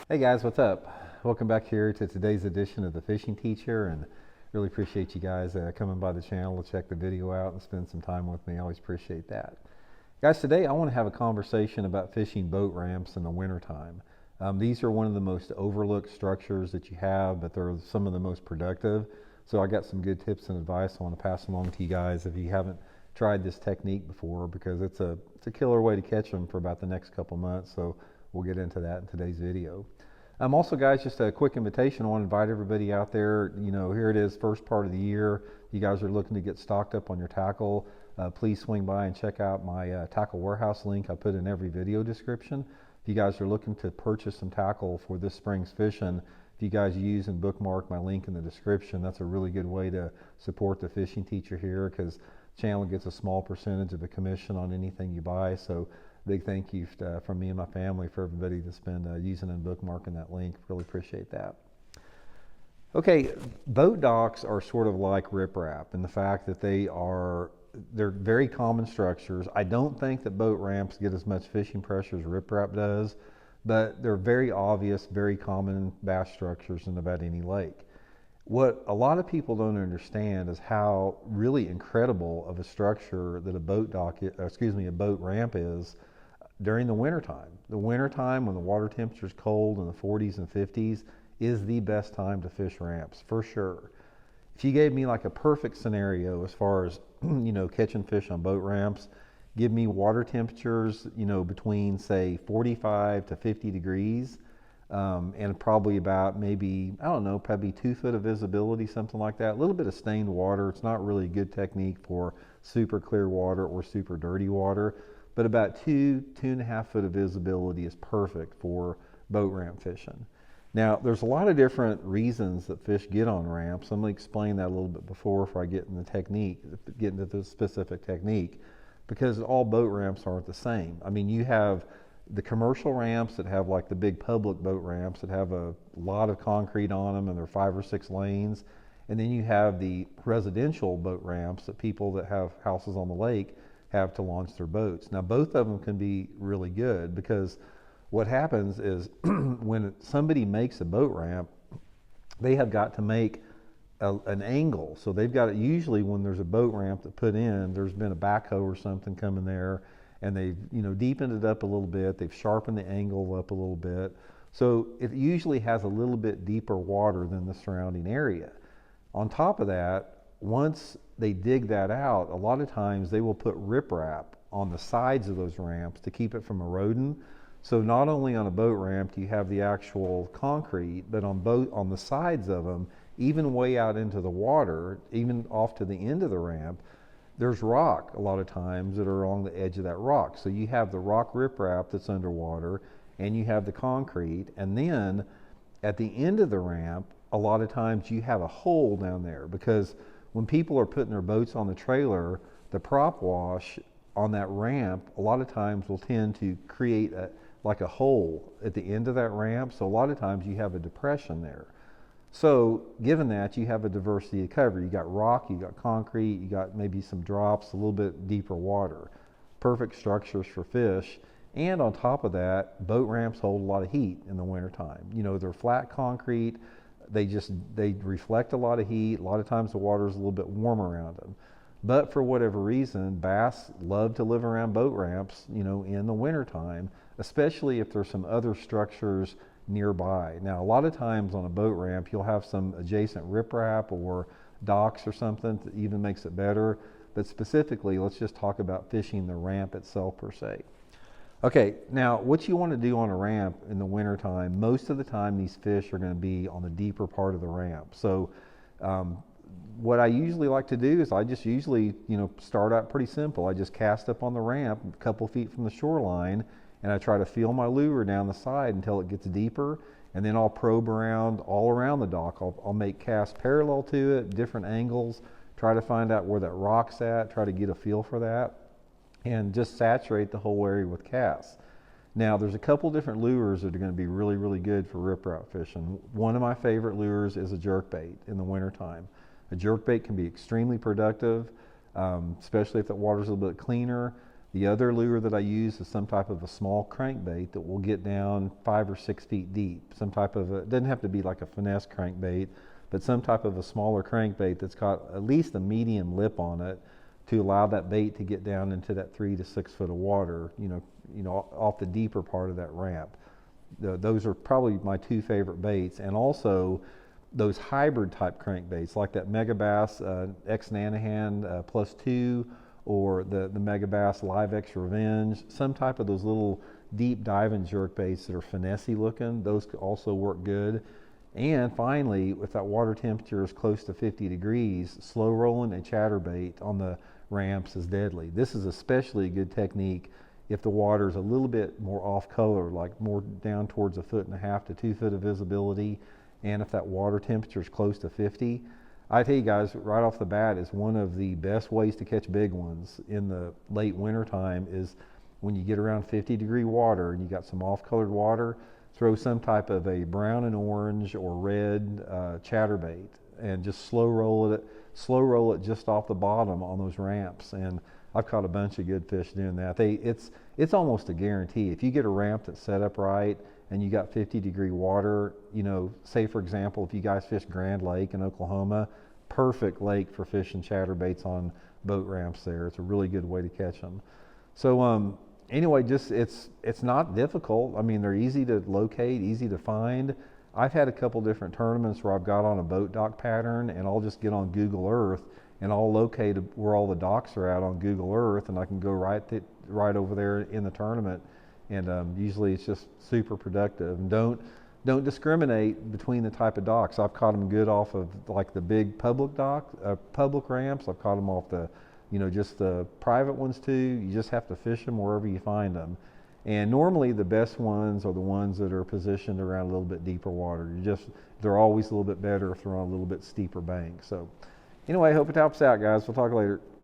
Hey guys, what's up? Welcome back here to today's edition of the Fishing Teacher, and really appreciate you guys coming by the channel to check the video out and spend some time with me. I always appreciate that. Guys, today I want to have a conversation about fishing boat ramps in the wintertime. These are one of the most overlooked structures that you have, but they're some of the most productive. So I got some good tips and advice I want to pass along to you guys if you haven't tried this technique before, because it's a killer way to catch them for about the next couple months. So we'll get into that in today's video. Also, guys, just a quick invitation. I want to invite everybody out there. Here it is, first part of the year. You guys are looking to get stocked up on your tackle. Please swing by and check out my tackle warehouse link I put in every video description. If you guys are looking to purchase some tackle for this spring's fishing, if you guys use and bookmark my link in the description, that's a really good way to support the fishing teacher here, because the channel gets a small percentage of a commission on anything you buy. So big thank you from me and my family for everybody that's been using and bookmarking that link. Really appreciate that. Okay, boat docks are sort of like riprap in the fact that they're very common structures. I don't think that boat ramps get as much fishing pressure as riprap does, but they're very obvious, very common bass structures in about any lake. What a lot of people don't understand is how really incredible of a structure that a boat ramp is during the wintertime. The wintertime, when the water temperature is cold in the 40s and 50s, is the best time to fish ramps, for sure. If you gave me like a perfect scenario as far as catching fish on boat ramps, give me water temperatures between say 45 to 50 degrees, and probably about probably 2 foot of visibility, something like that. A little bit of stained water. It's not really a good technique for super clear water or super dirty water, but about 2.5 foot of visibility is perfect for boat ramp fishing. Now, there's a lot of different reasons that fish get on ramps. I'm going to explain that a little bit before I get into the specific technique, because all boat ramps aren't the same. I mean, you have the commercial ramps that have like the big public boat ramps that have a lot of concrete on them and they're 5 or 6 lanes. And then you have the residential boat ramps that people that have houses on the lake have to launch their boats. Now, both of them can be really good, because what happens is when somebody makes a boat ramp, they have got to make an angle. So they've got it, usually when there's a boat ramp to put in, there's been a backhoe or something coming there, and they've deepened it up a little bit. They've sharpened the angle up a little bit. So it usually has a little bit deeper water than the surrounding area. On top of that, once they dig that out, a lot of times they will put riprap on the sides of those ramps to keep it from eroding. So not only on a boat ramp do you have the actual concrete, but on the sides of them, even way out into the water, even off to the end of the ramp, there's rock a lot of times that are along the edge of that rock. So you have the rock riprap that's underwater, and you have the concrete, and then at the end of the ramp, a lot of times you have a hole down there, because when people are putting their boats on the trailer, the prop wash on that ramp a lot of times will tend to create like a hole at the end of that ramp. So a lot of times you have a depression there. So given that, you have a diversity of cover. You got rock, you got concrete, you got maybe some drops, a little bit deeper water. Perfect structures for fish. And on top of that, boat ramps hold a lot of heat in the wintertime. They're flat concrete. They reflect a lot of heat. A lot of times the water is a little bit warm around them. But for whatever reason, bass love to live around boat ramps, in the wintertime, especially if there's some other structures nearby. Now, a lot of times on a boat ramp, you'll have some adjacent riprap or docks or something that even makes it better. But specifically, let's just talk about fishing the ramp itself per se. Okay, now what you want to do on a ramp in the wintertime, most of the time these fish are going to be on the deeper part of the ramp. So what I usually like to do is I just usually, start out pretty simple. I just cast up on the ramp a couple feet from the shoreline, and I try to feel my lure down the side until it gets deeper, and then I'll probe around all around the dock. I'll make casts parallel to it, different angles, try to find out where that rock's at, try to get a feel for that, and just saturate the whole area with casts. Now, there's a couple different lures that are going to be really, really good for riprap fishing. One of my favorite lures is a jerkbait in the wintertime. A jerkbait can be extremely productive, especially if the water's a little bit cleaner. The other lure that I use is some type of a small crankbait that will get down 5 or 6 feet deep. Some type of it doesn't have to be like a finesse crankbait, but some type of a smaller crankbait that's got at least a medium lip on it to allow that bait to get down into that 3 to 6 foot of water, off the deeper part of that ramp. Those are probably my two favorite baits, and also those hybrid type crankbaits like that Megabass X Nanahan plus 2, or the Megabass Live X Revenge, some type of those little deep dive and jerk baits that are finessey looking. Those also work good. And finally, if that water temperature is close to 50 degrees, slow rolling a chatterbait on the ramps is deadly. This is especially a good technique if the water is a little bit more off color, like more down towards 1.5 to 2 foot of visibility, and if that water temperature is close to 50. I tell you guys, right off the bat, is one of the best ways to catch big ones in the late winter time is when you get around 50-degree water and you got some off-colored water, throw some type of a brown and orange or red chatterbait and just slow roll it just off the bottom on those ramps. And I've caught a bunch of good fish doing that. It's almost a guarantee. If you get a ramp that's set up right and you got 50-degree water, say for example, if you guys fish Grand Lake in Oklahoma, perfect lake for fishing chatterbaits on boat ramps there. It's a really good way to catch them. So anyway, just it's not difficult. I mean, they're easy to locate, easy to find. I've had a couple different tournaments where I've got on a boat dock pattern, and I'll just get on Google Earth and I'll locate where all the docks are at on Google Earth, and I can go right over there in the tournament. And usually it's just super productive. And don't discriminate between the type of docks. I've caught them good off of like the big public ramps. I've caught them off the, just the private ones too. You just have to fish them wherever you find them. And normally the best ones are the ones that are positioned around a little bit deeper water. They're always a little bit better if they're on a little bit steeper bank. So anyway, I hope it helps out, guys. We'll talk later.